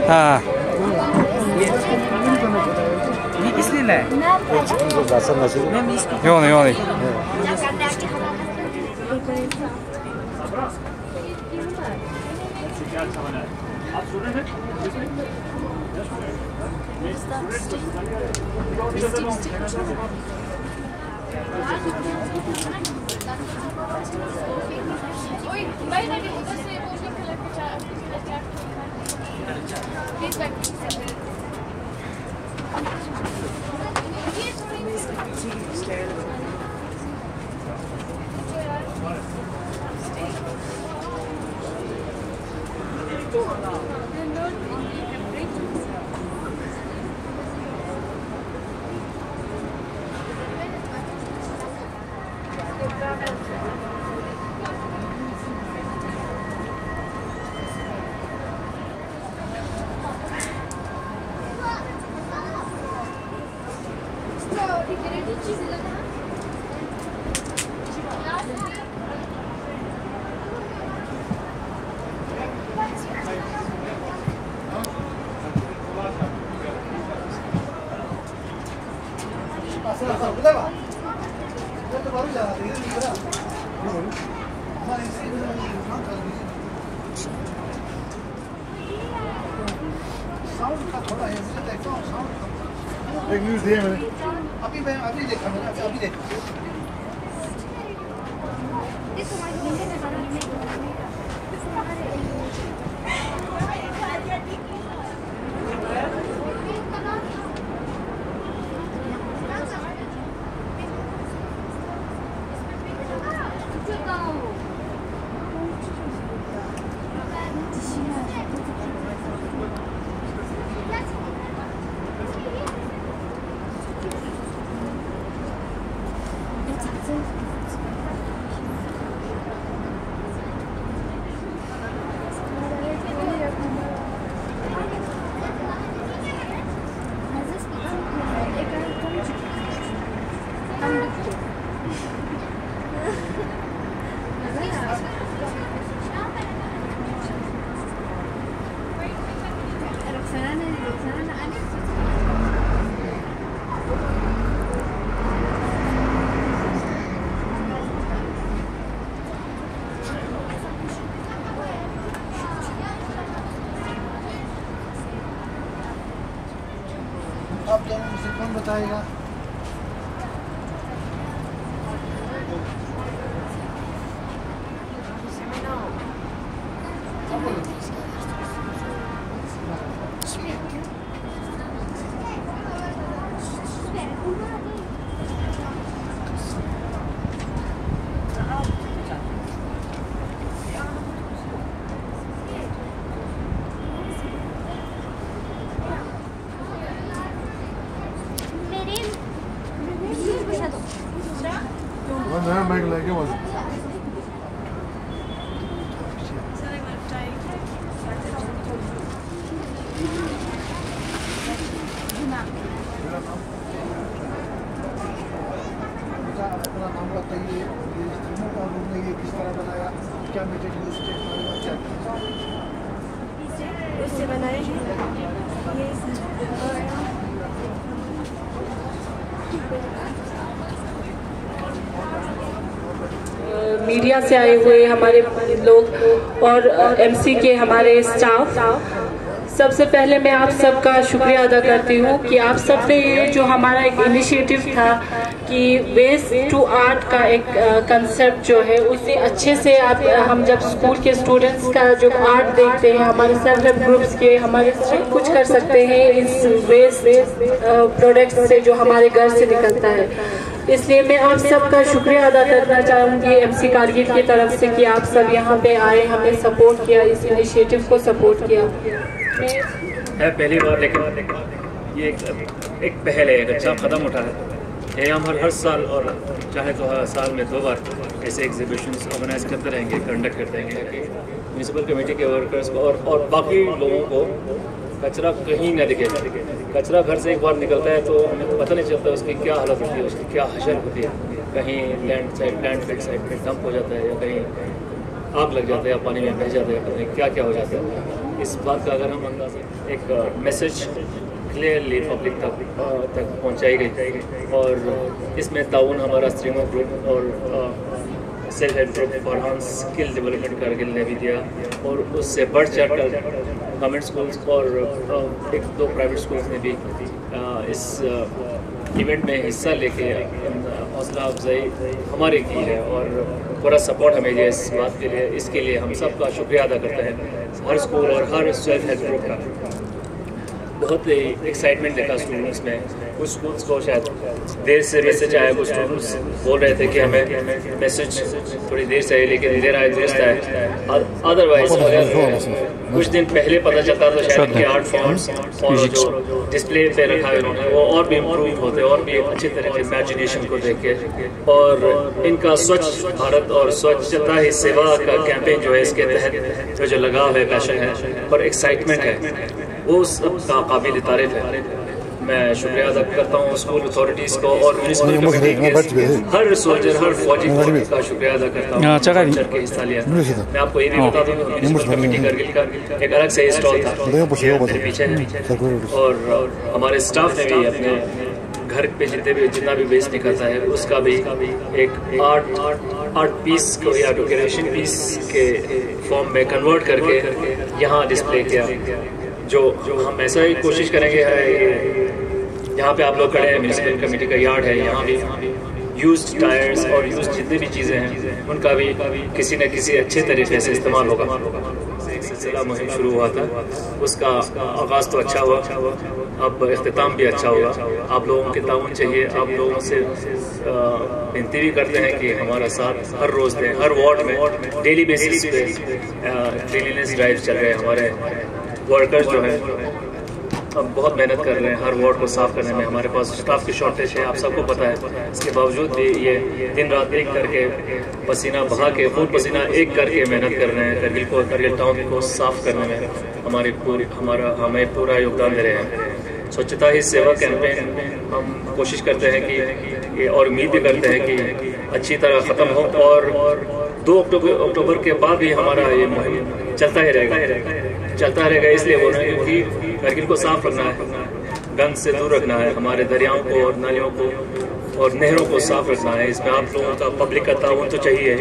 हाँ ये किसने लाया? योनी योनी एक न्यूज़ दिया मैंने अभी देखा मैंने अभी देखा आप दोनों मुझे कौन बताएगा? नया बैग लेके बस अपना नाम बताइए, ये स्ट्रीमर का रूम ने ये किस तरह बनाया, क्या मटेरियल उसके बारे में क्या उससे बनाए हैं मीडिया से आए हुए हमारे लोग और एमसी के हमारे स्टाफ, सबसे पहले मैं आप सबका शुक्रिया अदा करती हूँ कि आप सब ने ये जो हमारा एक इनिशिएटिव था कि वेस्ट टू आर्ट का एक कंसेप्ट जो है उसे अच्छे से आप हम जब स्कूल के स्टूडेंट्स का जो आर्ट देखते हैं, हमारे सेल्फ हेल्प ग्रुप्स के हमारे कुछ कर सकते हैं इस वेस्ट प्रोडक्ट से जो हमारे घर से निकलता है। इसलिए मैं आप सबका शुक्रिया अदा करना चाहूँगी एमसी कारगिल की तरफ से कि आप सब यहाँ पे आए, हमें सपोर्ट किया, इस इनिशिएटिव को सपोर्ट किया। है पहली बार, लेकिन ये एक पहल है, एक अच्छा कदम उठा है। ये हम हर साल और चाहे तो साल में 2 बार ऐसे एग्जीबिशंस ऑर्गेनाइज करते रहेंगे, कंडक्ट करते रहेंगे ताकि म्यूनसिपल कमेटी के वर्कर्स को और बाकी लोगों को कचरा कहीं ना दिखे। कचरा घर से एक बार निकलता है तो हमें तो पता नहीं चलता उसकी क्या हालत होती है, उसकी क्या हशर होती है। कहीं लैंडफिल साइड पे डंप हो जाता है, या कहीं आग लग जाता है, या पानी में बह जाता है, पता नहीं क्या क्या हो जाता है। इस बात का अगर हम अंदाज़ा एक मैसेज क्लियरली पब्लिक तक पहुंचाई गई, और इसमें ताउन हमारा स्ट्रीमर ग्रुप और self help group for skill development Kargil ने भी दिया, और उससे बढ़ चढ़ कर गवर्नमेंट स्कूल्स और एक दो प्राइवेट स्कूल्स ने भी इस इवेंट में हिस्सा लेके हौसला अफजाई हमारे की है, और पूरा सपोर्ट हमें दिया इस बात के लिए। इसके लिए हम सब का शुक्रिया अदा करते हैं, हर स्कूल और हर सेल्फ हेल्प ग्रुप का। बहुत एक्साइटमेंट देखा स्टूडेंट्स में। कुछ स्कूल्स को शायद देर से मैसेज आया, कुछ स्टूडेंट्स बोल रहे थे कि हमें मैसेज थोड़ी देर से आए, लेकिन देर आए दुरुस्त आए। अदरवाइज कुछ दिन पहले पता चलता तो शायद इनके आर्ट फॉर्म्स और जो डिस्प्ले पे रखा है उन्होंने वो और भी इम्प्रूव होते, और भी अच्छी तरह के इमेजिनेशन को देख के। और इनका स्वच्छ भारत और स्वच्छता ही सेवा का कैंपेन जो है, इसके तहत जो लगाव है, पैशन है और एक्साइटमेंट है, वो सबका काबिल तारीफ है। मैं शुक्रिया अदा करता हूँ स्कूल अथॉरिटीज़ को और म्यूनसिपल कमेटी के हर सोल्जर, हर फौजी का शुक्रिया अदा करता हूँ चढ़ के हिस्सा लिया। मैं आपको ये भी बता दूँ कि म्यूनसिपल कमेटी कारगिल का एक अलग से स्टॉल था मेरे पीछे है, और हमारे स्टाफ ने भी अपने घर पे जितना भी वेस्ट निकलता है उसका भी एक आर्ट पीस को या डेकोरेशन पीस के फॉर्म में कन्वर्ट करके यहाँ डिस्प्ले किया। जो हम ऐसा ही कोशिश करेंगे है, यहाँ पे आप लोग खड़े हैं, म्यूनसिपल कमेटी का यार्ड है, यहाँ भी यूज्ड टायर्स और यूज्ड जितनी भी चीज़ें हैं उनका भी किसी न किसी अच्छे तरीके से इस्तेमाल होगा। एक सिलसिला मुहिम शुरू हुआ था, उसका आगाज़ तो अच्छा हुआ, अब इख्तिताम भी अच्छा होगा। आप लोगों के ताउन चाहिए, आप लोगों से विनती भी करते हैं कि हमारा साथ हर रोज़ दें। हर वार्ड में डेली बेसिस पे क्लीनलीनेस ड्राइव चल रहे हैं, हमारे वर्कर्स जो हैं अब बहुत मेहनत कर रहे हैं हर वार्ड को साफ करने में। हमारे पास स्टाफ की शॉर्टेज है, आप सबको पता है। इसके बावजूद भी ये दिन रात एक करके पसीना बहा के खून पसीना एक करके मेहनत कर रहे हैं कारगिल टाउन को साफ करने में। हमें पूरा योगदान दे रहे हैं। स्वच्छता ही सेवा कैंपेन हम कोशिश करते हैं कि और उम्मीद भी करते हैं कि अच्छी तरह ख़त्म हो, और 2 अक्टूबर के बाद भी हमारा ये मुहिम चलता ही रहेगा। इसलिए बोल रहे हैं क्योंकि कारगिल को साफ रखना है, गंद से दूर रखना है, हमारे दरियाओं को और नालियों को और नहरों को साफ रखना है। इसमें आप लोगों का पब्लिक का ताउन तो चाहिए,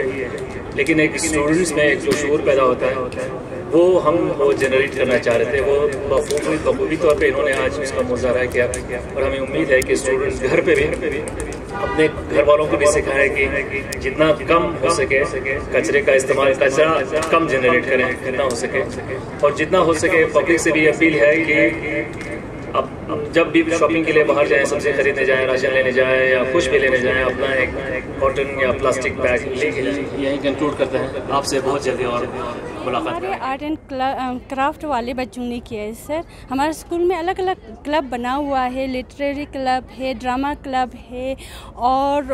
लेकिन एक स्टूडेंट्स में एक जो शूर पैदा होता है वो जनरेट करना चाह रहे थे। वो बखूबी तौर पे इन्होंने आज उसका मुजाहरा किया, और हमें उम्मीद है कि स्टूडेंट्स घर पे भी अपने घर वालों को भी सिखाएं कि जितना कम हो सके कचरे का इस्तेमाल, कचरा कम जनरेट करें जितना हो सके। और जितना हो सके पब्लिक से भी अपील है कि अब जब भी शॉपिंग के लिए बाहर जाएं, सब्जी खरीदने जाएं, राशन लेने जाएं या कुछ भी लेने जाएं, अपना एक कॉटन या प्लास्टिक बैग लेके जाएं। यही कंक्लूड करते हैं, आपसे बहुत जल्दी और मुलाकात हमारे आर्ट एंड क्राफ्ट वाले बच्चों ने किया है सर। हमारे स्कूल में अलग अलग क्लब बना हुआ है, लिटरेरी क्लब है, ड्रामा क्लब है और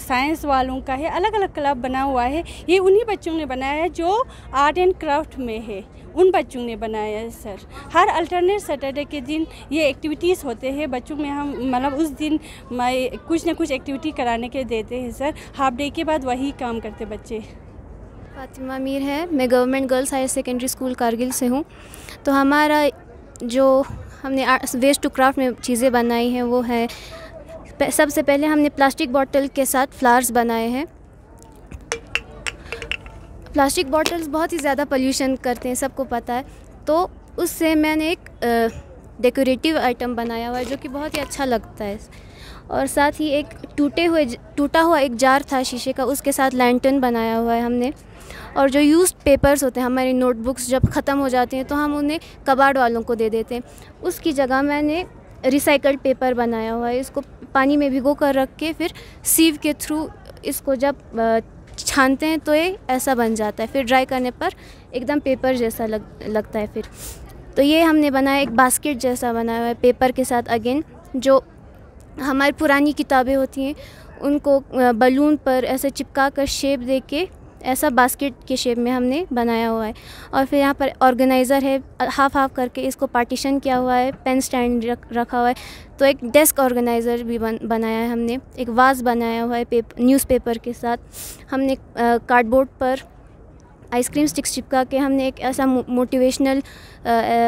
साइंस वालों का है, अलग अलग क्लब बना हुआ है। ये उन्हीं बच्चों ने बनाया है जो आर्ट एंड क्राफ्ट में है, उन बच्चों ने बनाया है सर। हर अल्टरनेट सैटरडे के दिन ये एक्टिविटीज़ होते हैं बच्चों में। हम मतलब उस दिन कुछ ना कुछ एक्टिविटी कराने के देते हैं सर। हाफ डे के बाद वही काम करते बच्चे। फातिमा मीर है, मैं government girls higher secondary school Kargil से हूँ। तो हमारा जो हमने वेस्ट टू क्राफ्ट में चीज़ें बनाई हैं वो है, सबसे पहले हमने प्लास्टिक बॉटल के साथ फ्लावर्स बनाए हैं। प्लास्टिक बॉटल्स बहुत ही ज़्यादा पोल्यूशन करते हैं, सबको पता है। तो उससे मैंने एक डेकोरेटिव आइटम बनाया हुआ है जो कि बहुत ही अच्छा लगता है। और साथ ही एक टूटा हुआ एक जार था शीशे का, उसके साथ लैंटर्न बनाया हुआ है हमने। और जो यूज्ड पेपर्स होते हैं, हमारी नोटबुक्स जब ख़त्म हो जाती हैं तो हम उन्हें कबाड़ वालों को दे देते हैं। उसकी जगह मैंने रिसाइकल्ड पेपर बनाया हुआ है। इसको पानी में भिगो कर रख के फिर सीव के थ्रू इसको जब छानते हैं तो ये ऐसा बन जाता है। फिर ड्राई करने पर एकदम पेपर जैसा लगता है। फिर तो ये हमने बनाया, एक बास्केट जैसा बनाया हुआ है पेपर के साथ। अगेन जो हमारी पुरानी किताबें होती हैं उनको बलून पर ऐसे चिपका कर शेप दे के ऐसा बास्केट के शेप में हमने बनाया हुआ है। और फिर यहाँ पर ऑर्गेनाइज़र है, हाफ हाफ करके इसको पार्टीशन किया हुआ है, पेन स्टैंड रखा हुआ है। तो एक डेस्क ऑर्गेनाइज़र भी बनाया है हमने, एक वाज बनाया हुआ है न्यूज़पेपर के साथ। हमने कार्डबोर्ड पर आइसक्रीम स्टिक्स चिपका के हमने एक ऐसा मोटिवेशनल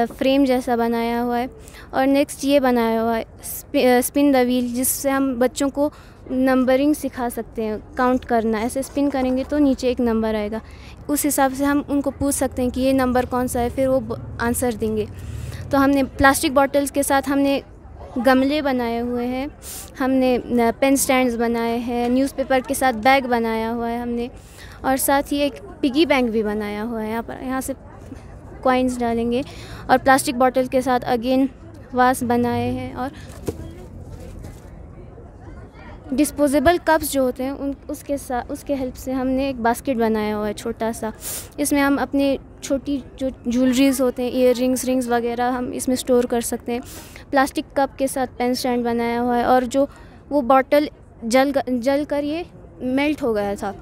फ्रेम जैसा बनाया हुआ है। और नेक्स्ट ये बनाया हुआ है स्पिन द व्हील, जिससे हम बच्चों को नंबरिंग सिखा सकते हैं, काउंट करना। ऐसे स्पिन करेंगे तो नीचे एक नंबर आएगा, उस हिसाब से हम उनको पूछ सकते हैं कि ये नंबर कौन सा है, फिर वो आंसर देंगे। तो हमने प्लास्टिक बॉटल्स के साथ हमने गमले बनाए हुए हैं, हमने पेन स्टैंड्स बनाए हैं, न्यूज़पेपर के साथ बैग बनाया हुआ है हमने, और साथ ही एक पिगी बैंक भी बनाया हुआ है। यहाँ से कॉइन्स डालेंगे। और प्लास्टिक बॉटल के साथ अगेन वास बनाए हैं। और डिस्पोजेबल कप्स जो होते हैं उसके हेल्प से हमने एक बास्केट बनाया हुआ है छोटा सा। इसमें हम अपने छोटी जो ज्वेलरीज होते हैं, ईयर रिंग्स वगैरह, हम इसमें स्टोर कर सकते हैं। प्लास्टिक कप के साथ पेन स्टैंड बनाया हुआ है। और जो वो बॉटल जल कर ये मेल्ट हो गया था,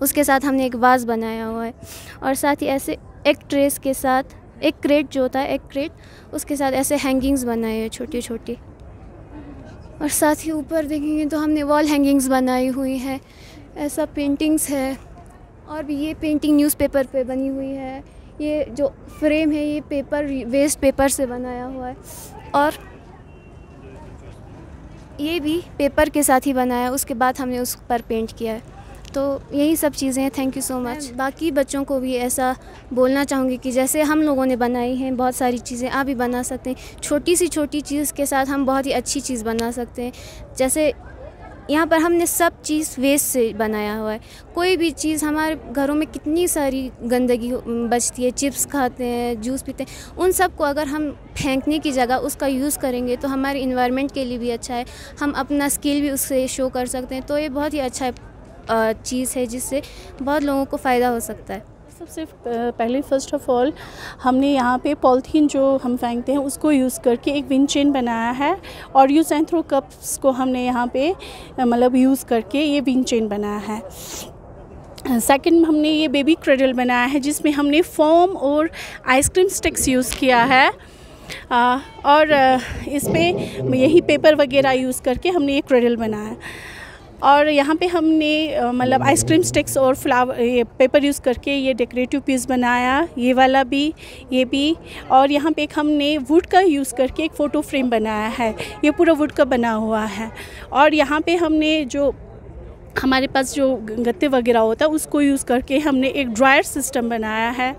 उसके साथ हमने एक वाज बनाया हुआ है। और साथ ही ऐसे एक ट्रेस के साथ एक क्रेट जो होता है, एक क्रेट, उसके साथ ऐसे हैंगिंग्स बनाए हैं छोटी छोटी। और साथ ही ऊपर देखेंगे तो हमने वॉल हैंगिंग्स बनाई हुई है, ऐसा पेंटिंग्स है। और भी ये पेंटिंग न्यूज़पेपर पे बनी हुई है। ये जो फ्रेम है ये वेस्ट पेपर से बनाया हुआ है। और ये भी पेपर के साथ ही बनाया, उसके बाद हमने उस पर पेंट किया है। तो यही सब चीज़ें हैं। Thank you so much. बाकी बच्चों को भी ऐसा बोलना चाहूँगी कि जैसे हम लोगों ने बनाई हैं बहुत सारी चीज़ें, आप भी बना सकते हैं। छोटी सी छोटी चीज़ के साथ हम बहुत ही अच्छी चीज़ बना सकते हैं। जैसे यहाँ पर हमने सब चीज़ वेस्ट से बनाया हुआ है। कोई भी चीज़, हमारे घरों में कितनी सारी गंदगी बचती है, चिप्स खाते हैं, जूस पीते हैं, उन सब को अगर हम फेंकने की जगह उसका यूज़ करेंगे तो हमारे इन्वायरमेंट के लिए भी अच्छा है। हम अपना स्किल भी उससे शो कर सकते हैं। तो ये बहुत ही अच्छा चीज़ है जिससे बहुत लोगों को फ़ायदा हो सकता है। सबसे पहले फर्स्ट ऑफ ऑल हमने यहाँ पे पॉलीथीन जो हम फेंकते हैं उसको यूज़ करके एक विंड चेन बनाया है। और यूज़ एंड थ्रो कप्स को हमने यहाँ पे मतलब यूज़ करके ये विंड चेन बनाया है। सेकंड, हमने ये बेबी क्रेडल बनाया है जिसमें हमने फोम और आइसक्रीम स्टिक्स यूज़ किया है। और इस पर यही पेपर वगैरह यूज़ करके हमने ये क्रेडल बनाया है। और यहाँ पे हमने मतलब आइसक्रीम स्टिक्स और फ्लावर ये पेपर यूज़ करके ये डेकोरेटिव पीस बनाया, ये वाला भी, ये भी। और यहाँ पे एक हमने वुड का यूज़ करके एक फ़ोटो फ्रेम बनाया है, ये पूरा वुड का बना हुआ है। और यहाँ पे हमने जो हमारे पास जो गत्ते वगैरह होता है उसको यूज़ करके हमने एक ड्रायर सिस्टम बनाया है।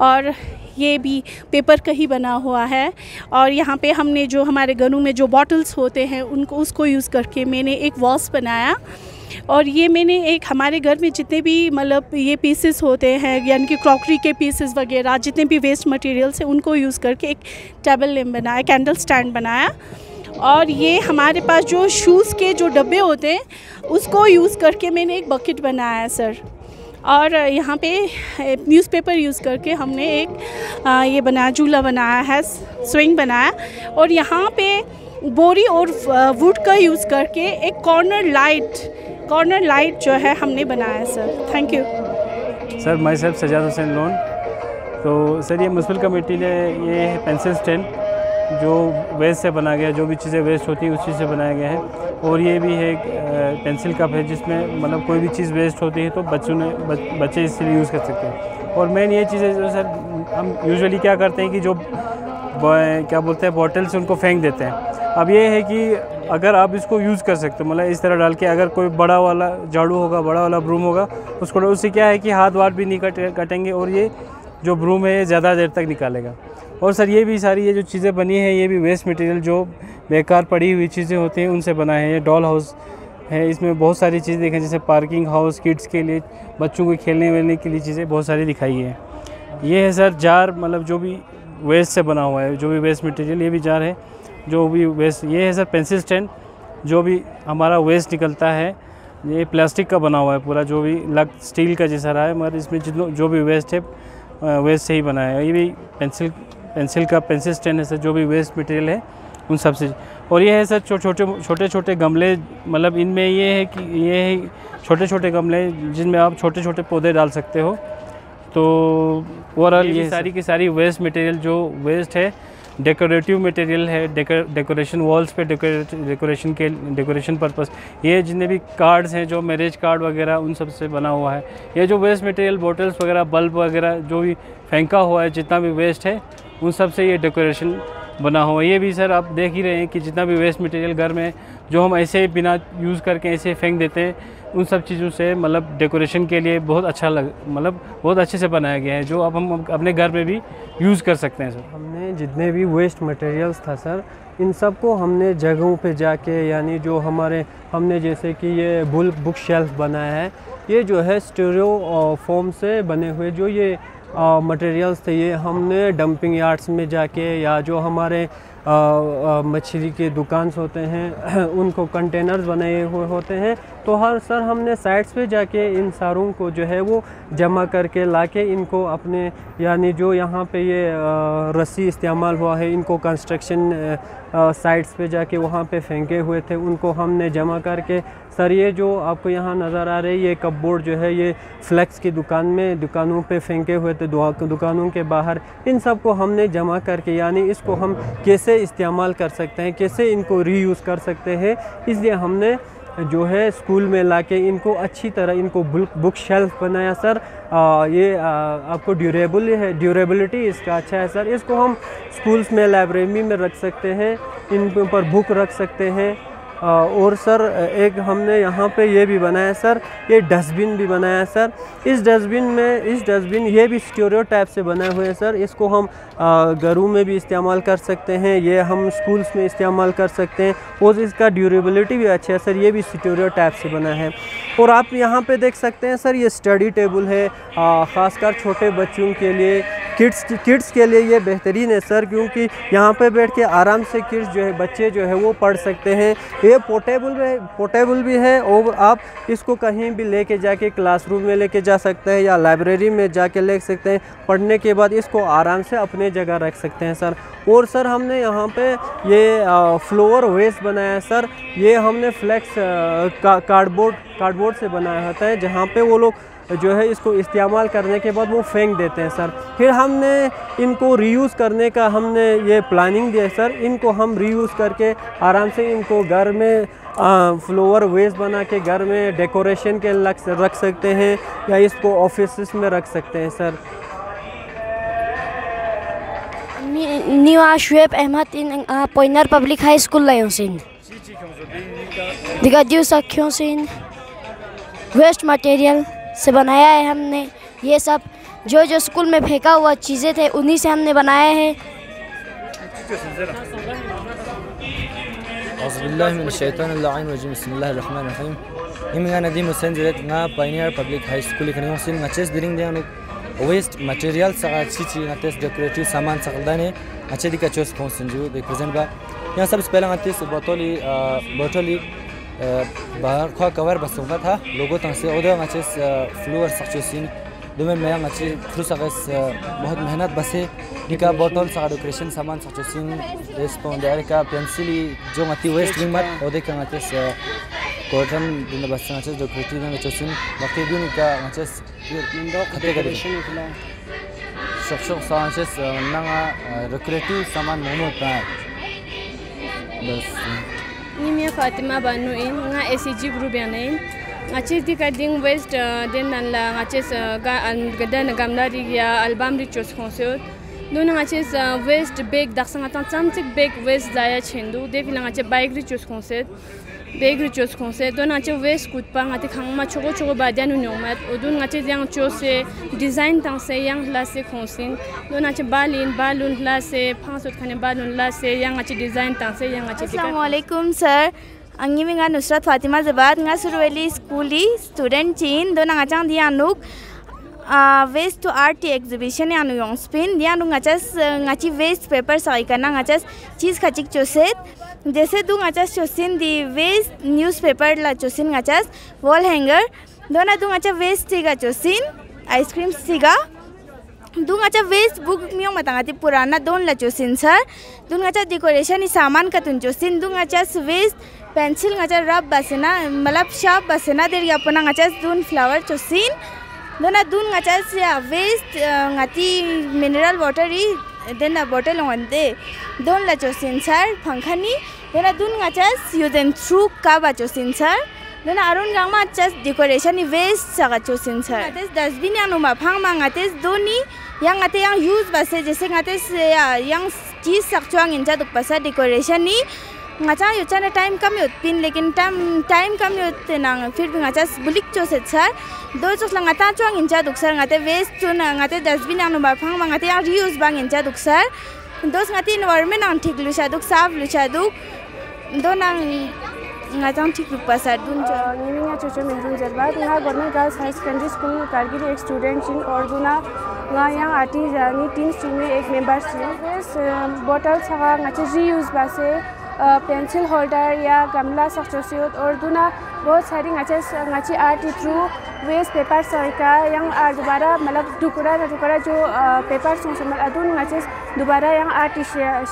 और ये भी पेपर का ही बना हुआ है। और यहाँ पे हमने जो हमारे घरों में जो बॉटल्स होते हैं उसको यूज़ करके मैंने एक वॉस बनाया। और ये मैंने एक हमारे घर में जितने भी मतलब ये पीसेस होते हैं, यानी कि क्रॉकरी के पीसेस वगैरह, जितने भी वेस्ट मटेरियल्स हैं उनको यूज़ करके एक टेबल लैम्प बनाया, कैंडल स्टैंड बनाया। और ये हमारे पास जो शूज़ के जो डब्बे होते हैं उसको यूज़ करके मैंने एक बकेट बनाया है सर। और यहाँ पे न्यूज़पेपर यूज़ करके हमने एक ये बनाया, झूला बनाया है, स्विंग बनाया। और यहाँ पे बोरी और वुड का यूज़ करके एक कॉर्नर लाइट जो है हमने बनाया है sir. Thank you sir. Myself Sajad Hussain Lone. तो सर ये म्यूनसिपल कमेटी ने ये है पेंसिल स्टैंड जो वेस्ट से बना गया, जो भी चीज़ें वेस्ट होती हैं उस चीज़ से बनाया गया है। और ये भी है पेंसिल कप है जिसमें मतलब कोई भी चीज़ वेस्ट होती है तो बच्चे इससे यूज़ कर सकते हैं। और मेन ये चीज़ है जो सर हम यूजुअली क्या करते हैं कि जो क्या बोलते हैं बॉटल से उनको फेंक देते हैं। अब ये है कि अगर आप इसको यूज़ कर सकते हो, मतलब इस तरह डाल के, अगर कोई बड़ा वाला झाड़ू होगा, बड़ा वाला ब्रूम होगा, उससे क्या है कि हाथ वाथ भी नहीं कटेंगे और ये जो ब्रूम है ये ज़्यादा देर तक निकालेगा। और सर ये भी सारी ये जो चीज़ें बनी हैं ये भी वेस्ट मटेरियल जो बेकार पड़ी हुई चीज़ें होती हैं उनसे बना है। ये डॉल हाउस है, इसमें बहुत सारी चीज़ें देखें, जैसे पार्किंग हाउस, किड्स के लिए, बच्चों को खेलने वेलने के लिए चीज़ें बहुत सारी दिखाई है। ये है सर जार, मतलब जो भी वेस्ट से बना हुआ है, जो भी वेस्ट मटेरियल, ये भी जार है जो भी वेस्ट। ये है सर पेंसिल स्टैंड, जो भी हमारा वेस्ट निकलता है ये प्लास्टिक का बना हुआ है पूरा, जो भी स्टील का जैसा रहा है, मगर इसमें जो भी वेस्ट है वेस्ट से ही बना है। ये भी पेंसिल स्टैंड है सर, जो भी वेस्ट मटेरियल है उन सब से। और ये है सर छोटे छोटे गमले, मतलब इनमें ये है कि ये है छोटे छोटे गमले जिनमें आप छोटे छोटे पौधे डाल सकते हो। तो ओवरऑल ये सारी की सारी वेस्ट मटेरियल जो वेस्ट है डेकोरेटिव मटेरियल है, डेकोरेशन वॉल्स पे डेकोरेशन पर्पस, ये जितने भी कार्ड्स हैं जो मैरिज कार्ड वगैरह उन सब से बना हुआ है। ये जो वेस्ट मटेरियल बॉटल्स वगैरह बल्ब वगैरह जो भी फेंका हुआ है, जितना भी वेस्ट है उन सब से ये डेकोरेशन बना हुआ है। ये भी सर आप देख ही रहे हैं कि जितना भी वेस्ट मटेरियल घर में जो हम ऐसे बिना यूज़ करके ऐसे फेंक देते हैं, उन सब चीज़ों से मतलब डेकोरेशन के लिए बहुत अच्छा मतलब बहुत अच्छे से बनाया गया है, जो अब हम अपने घर में भी यूज़ कर सकते हैं सर। हमने जितने भी वेस्ट मटेरियल्स था सर, इन सब को हमने जगहों पे जाके, यानी जो हमने जैसे कि ये बुक शेल्फ बनाया है, ये जो है स्टीरियो फॉर्म से बने हुए जो ये मटेरियल्स थे, ये हमने डंपिंग यार्ड्स में जाके या जो हमारे मछली के दुकान होते हैं उनको कंटेनर्स बनाए हुए होते हैं, तो सर हमने साइट्स पे जाके इन सारों को जो है वो जमा करके लाके इनको अपने, यानी जो यहाँ पे ये रस्सी इस्तेमाल हुआ है, इनको कंस्ट्रक्शन साइट्स पे जाके वहाँ पे फेंके हुए थे, उनको हमने जमा करके सर ये जो आपको यहाँ नज़र आ रही है ये कपबोर्ड जो है ये फ्लेक्स की दुकानों पे फेंके हुए थे, दुकानों के बाहर, इन सब को हमने जमा करके, यानी इसको हम कैसे इस्तेमाल कर सकते हैं, कैसे इनको रीयूज़ कर सकते हैं, इसलिए हमने जो है स्कूल में लाके इनको अच्छी तरह इनको बुक शेल्फ बनाया सर। ये आपको ड्यूरेबिलिटी इसका अच्छा है सर। इसको हम स्कूल्स में लाइब्रेरी में रख सकते हैं, इन पर बुक रख सकते हैं। और सर एक हमने यहाँ पे ये भी बनाया सर, ये डस्टबिन भी बनाया सर। इस डस्टबिन ये भी स्टीरियोटाइप से बनाए हुए हैं सर। इसको हम घरों में भी इस्तेमाल कर सकते हैं, ये हम स्कूल्स में इस्तेमाल कर सकते हैं, और इसका ड्यूरेबिलिटी भी अच्छा है सर। ये भी स्टीरियोटाइप से बना है। और आप यहाँ पे देख सकते हैं सर, ये स्टडी टेबल है, ख़ासकर छोटे बच्चों के लिए, किड्स के लिए ये बेहतरीन है सर, क्योंकि यहाँ पे बैठ के आराम से किड्स जो है, बच्चे जो है वो पढ़ सकते हैं। ये पोर्टेबल भी है, और आप इसको कहीं भी लेके जाके क्लासरूम में लेके जा सकते हैं या लाइब्रेरी में जाके ले सकते हैं। पढ़ने के बाद इसको आराम से अपने जगह रख सकते हैं सर। और सर हमने यहाँ पे ये फ्लोर वेस्ट बनाया है सर। ये हमने फ्लेक्स कार्डबोर्ड से बनाया होता है, जहाँ पे वो लोग जो है इसको इस्तेमाल करने के बाद वो फेंक देते हैं सर। फिर हमने इनको रीयूज़ करने का हमने ये प्लानिंग दिया सर। इनको हम रीयूज़ करके आराम से इनको घर में फ्लोर वेस्ट बना के घर में डेकोरेशन के रख सकते हैं, या इसको ऑफिस में रख सकते हैं sir. Niwa Shuaib Ahmad in Poinar Public High School Layosin. दिखा सक्यों वेस्ट मटेरियल से बनाया है हमने। ये सब जो स्कूल में फेंका हुआ चीज़ें थे उन्हीं से हमने बनाया है। वेस्ट मटेरियल सगा चीची नतेस डेकोरेटिव सामान सकदाने अच्छे दिका चोस कॉन्सेंजू दे प्रेजेंट बा यहाँ सब स्पेलिंग नतेस बोतली बाहर खा कवर बस होगा था लोगों तंग से उधर नचेस फ्लोर सक्सेसिन दोनों में नचे फ्लू सकस बहुत मेहनत बसे दिका बोतल सगा डेकोरेशन सामान सक्सेसिन रेस्पोंड का पेंसिली जो मती वेस्ट विंग मत उधर का नचेस कॉटन दिन बस नचेस डेकोरेटिव में चोसिन वक्त दिन का नचेस खतरे का शख्स सांचेस नंगा रिक्रिएटिव सामान मोनो का बस निमिया फातिमा बानु इन nga SCG group ya nain ngache di carding west den nan la ngache ga gadan gamla ri ya album ri chos khonse don ngache west bag daksang atan samtik bag west daya chendu de fil ngache bike ri chos khonse bag ri chos khonse don ngache west kut pa ngati khangma chogo badian nu nomat odun ngache yang chose design tang se yang la se khonsin don ngache balloon la se phasot khane balloon la se yang ngache design tang se yang ngache Assalamualaikum sir. Angi minga Nusrat Fatima Zabat nga surweli schoolie student chin do nga chang dia nuk waste to art exhibition ya nu yong spin dia nu ngachi waste paper sai kana ngachas cheese khachik choset जैसे दू ngachas chosin di waste newspaper la chosin ngachas wall hanger do na du ngacha waste tiga chosin ice cream siga दूं अच्छा waste book मियों मतंगाती पुराना दोन लचोसिन sir दूं अच्छा decoration ही सामान का तुन चोसिन दूं अच्छा वेस्ट पेंसिल अच्छा रब बसना मतलब शार्प बसना देर या अपना अच्छा दूं फ्लावर चोसिन दोना दूं अच्छा वेस्ट ngati मिनरल वाटर ही देना बॉटल होंगे दोन लचोसिन सर पंखनी दोना दूं अच्छा यूज़ थ्रू का बचोसिन सर दोना अरुण गांगमा अच्छा डेकोरेशन ही वेस्ट सगा चोसिन सर अतेस डस्टबिन या नुमा फंग मांग अतेस दोनी yang ate yang use base जैसे ngate yang चीज सक्चुआंग इंचा दुख पसा डेकोरेशन नी ngaca yo chana टाइम कम यो पिन लेकिन टाइम कम यो तेनांग फिर भी ngaca बुलिक चोसे सर दो चोस langata चुआंग इंचा दुख सर ngate वेस्ट चुन ngate डस्टबिन yang नुबा फंग ngate yang reuse bang इंचा दुख सर दोस ngate environment ang ठीक लुचा दुख साफ लुचा दुख दो नंग ngaca ठीक दुख पसा दुन निमिंगा चोचो मेहरून जरबात यहाँ government girls high secondary school Kargil एक स्टूडेंट छिन और दुना यहाँ आती जानी 3 स्ट्रीम में एक मेंबर छिन बॉटल सगा ngaca reuse बासे पेंसिल होल्डर या गमला सक्चोसियोत और दुना बहुत सारी ngaci art through waste paper सहिका yang दोबारा मतलब टुकड़ा जो पेपर सोमल अदुन ngaci दोबारा yang आर्ट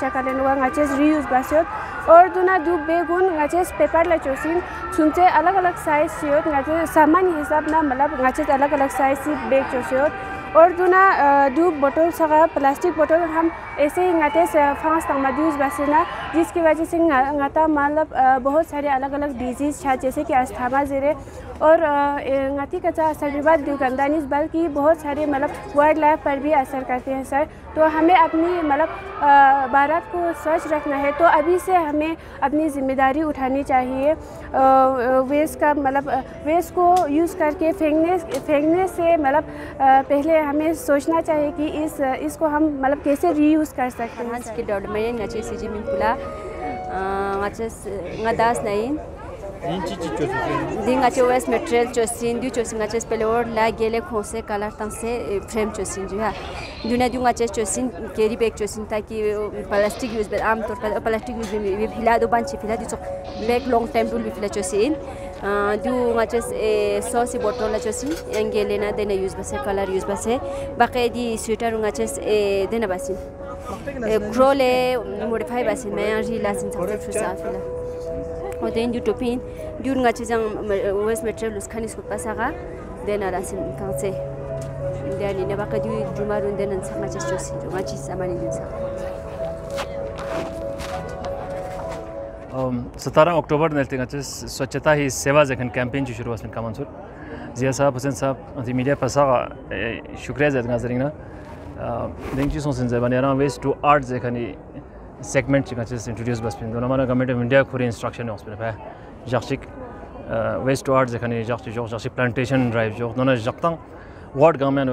शक्लेन हुआ ngaci reuse बासियोत और दुना दु बेगुन ngaci पेपर लचोसिन सुनचे अलग अलग साइज सियोत ngaci सामान हिसाब ना मतलब ngaci अलग अलग साइज सी बेग चोसियोत और दुना दो बोतल सगा प्लास्टिक बोतल हम ऐसे ही ngaते से फांस तंग मड्यूस बसना जिसकी वजह से ngaता मतलब बहुत सारे अलग अलग डिजीज़ छा जैसे कि अस्थमा ज़ेरे और ngati का असर बाद दुकानदारी बल्कि बहुत सारे मतलब वाइल्ड लाइफ पर भी असर करते हैं सर। तो हमें अपनी मतलब भारत को स्वच्छ रखना है तो अभी से हमें अपनी जिम्मेदारी उठानी चाहिए। वेस्ट का मतलब वेस्ट को यूज़ करके फेंकने से मतलब पहले हमें सोचना चाहिए कि इसको हम मतलब कैसे रीयूज़ कर सकते हैं। इसके दौड़ में ngaci siji मिला ngaci ngadas नहीं दिन ngaci वेस्ट मटेरियल चोसिन दु चोसिन ngaci स्पेलोर ला गेले खोसे कलर तंग से फ्रेम चोसिन जो है दुनिया दु ngaci चोसिन कैरी बैग चोसिन ताकि प्लास्टिक यूज़ आम तौर पर प्लास्टिक यूज़ में फिला दो बंच फिला दो बैग लॉन्ग टाइम टूल भी फिला चोसिन दु ngaci सॉस बोतल चोसिन एंगेले ना देना यूज़ बसे कलर यूज़ बसे बाकी दी स्वेटर ngaci देना बसिन क्रोले मॉडिफाई बसिन मैं आज ही लासिन सबसे फ्रूसा फिला और देन दु टोपिन दु ngaci जंग वेस्ट मटेरियल उसखानी इसको पासागा देना लासिन कांसे इंडियानी ने बाकी दु जुमारुन देना ngaci चोसिन ngaci सामानी देना 17 अक्टूबर नेल्ते ngaci स्वच्छता ही सेवा जखन कैंपेन जो शुरू हुआ इसमें कामंसुर जिया साहब हुसैन साहब अंति मीडिया पासागा शुक्रिया ज़्यादा नाज़रीना देंगी सोचें ज़बान यारा वेस्ट टू आर्ट जखनी सेगमेंट ngaci इंट्रोड्यूस बस पिन दोनों माना गवर्नमेंट ऑफ इंडिया खुरी इंस्ट्रक्शन है उसमें पे जाक्सिक वेस्ट टू आर्ट जखनी जाक्सिक प्लांटेशन ड्राइव जो दोनों जाक्तंग वार्ड गवर्नमेंट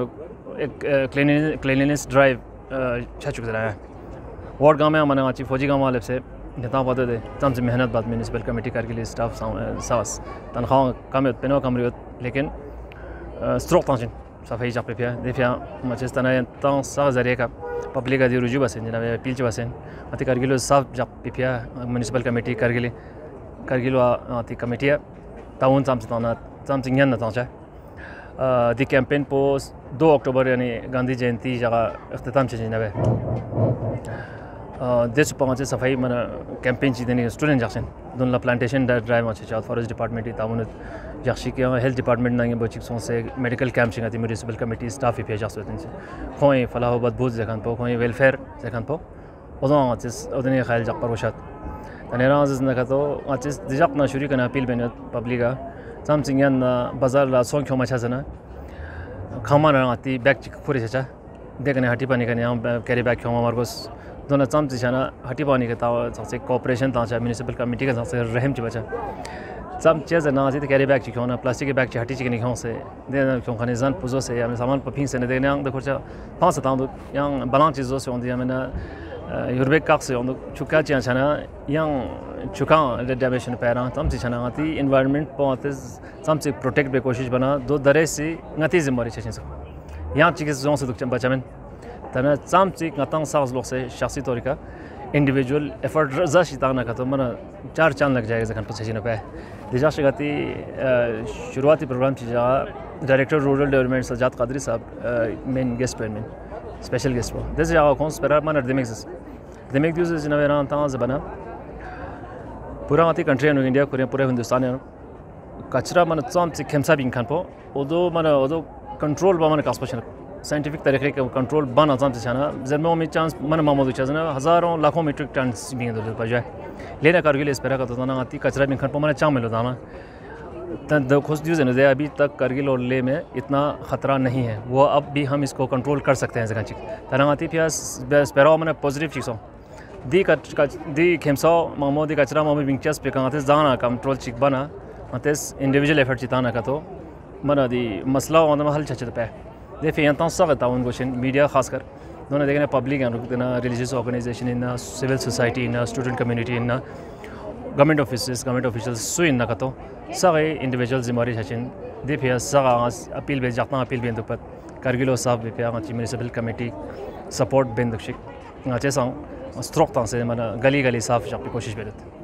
एक क्लीनलीनेस ड्राइव छाचुक जरा है वार्ड गवर्नमेंट माना ngaci फौजी गांव वाले से नेता पता दे तम से मेहनत बाद म्युनिसिपल कमेटी कर के लिए स्टाफ सास तनख्वाह कम होत पेनो कम होत लेकिन स्ट्रोक तंजन सफाई जाप पे देखिए मचेस तना तं सा जरिए का पब्लिक आदि रुजू बसें जना अपील च बसें अति करगिलो साफ जाप पे म्युनिसिपल कमेटी करगिलो अति कमेटी ताउन साम तना साम सिंगन न ता दी कैंपेन पोस्ट 2 अक्टूबर यानी गांधी जयंती जगह अख्तिताम छ जना देश पाँच सफाई मन कैंपेन चीज़ देने स्टूडेंट जाक्सन दोनों प्लांटेशन ड्राइव अच्छे चाल फॉरेस्ट डिपार्टमेंट ही ताउन जाक्सी के हेल्थ डिपार्टमेंट ना बच्ची से medical camp Singh municipal committee staff ही जाक्स खोई फलाहाबाद बूथ जखान पो खोई वेलफेयर जखान पो उदने ख्याल जक पर वशात अनेरा नखा तो दिजाक ना शुरू करना अपील बने पब्लिक साम सिंह बाजार ला सोंग क्यों मचा जना खामा आती बैग खुरी छा देखने हटी पानी का कैरी बैग क्यों हमारे दोनों चम चिना हटी पानी के सबसे कोऑपरेशन ता म्युनिसिपल कमेटी का सबसे रहम ची बचा चम चेज ना आती कैरी बैग ची क्यों प्लास्टिक के बैग ची हटी ची क्यों से दे क्यों खाने जान पुजो से या सामान पफिंग से देने आंग देखो चा पांच तांग yang balang चीज़ों से होंदी मैंने यूरोप का से होंदो चुका ची चना yang चुका ले डैमेज पैरा चम चिना आती एनवायरनमेंट पाते चम से प्रोटेक्ट बे कोशिश बना दो दरे से ngati जिम्मेदारी छे yang चीज़ जों से दुख बचामें तना चम ची ngतंग सास लोग से शख्सी तरीका इंडिविजुअल एफर्ट रज़ा ताना का तो मना 4 चांद लग जाएगा जखन पछे न पे दिजा शिगाती शुरुआती प्रोग्राम चीज़ director rural development Sajad Qadri साहब मेन गेस्ट पे में special guest po this ya kon spera man demek diyoruz jina veran ta zabana pura ati country no India kore pura Hindustan ya kachra man tsam se khemsa bin khan po odo man odo control ba man kaspa scientific तरीके के control बन आजाम से छाना जन्मों में chance मन मामूली चीज़ ना हज़ारों लाखों मीट्रिक टन भी हैं पर जाए लेना कारगिल इस तरह का तो ना आती कचरा भी खन पर मैंने चाम मिलो दाना तब खुश न्यूज़ है अभी तक कारगिल और ले में इतना ख़तरा नहीं है वो अब भी हम इसको कंट्रोल कर सकते हैं जगह चीज़ तरह आती फिर स्पेरा मैंने पॉजिटिव चीज़ों दी खेमसा मामू दी कचरा मामू बिंचस पे कहाँ थे जाना कंट्रोल चिक बना आते इंडिविजुअल एफर्ट चिताना का तो मना दी मसला वाला में हल चचत पे दे फिर यहाँ सगता उनको मीडिया खासकर दोनों देखने पब्लिक हैं रुकते ना religious organisation in civil society in student community in government officials सु इन का तो सगे इंडिविजुअल जिम्मेवारी छचिन दे फिर सगा अपील बे जातना अपील बेंदुक पर कारगिलो साहब बे पे म्युनिसिपल कमेटी सपोर्ट बेंदुक शिक आचे सांग स्ट्रोक तांसे मन गली गली साफ जाप कोशिश बेरत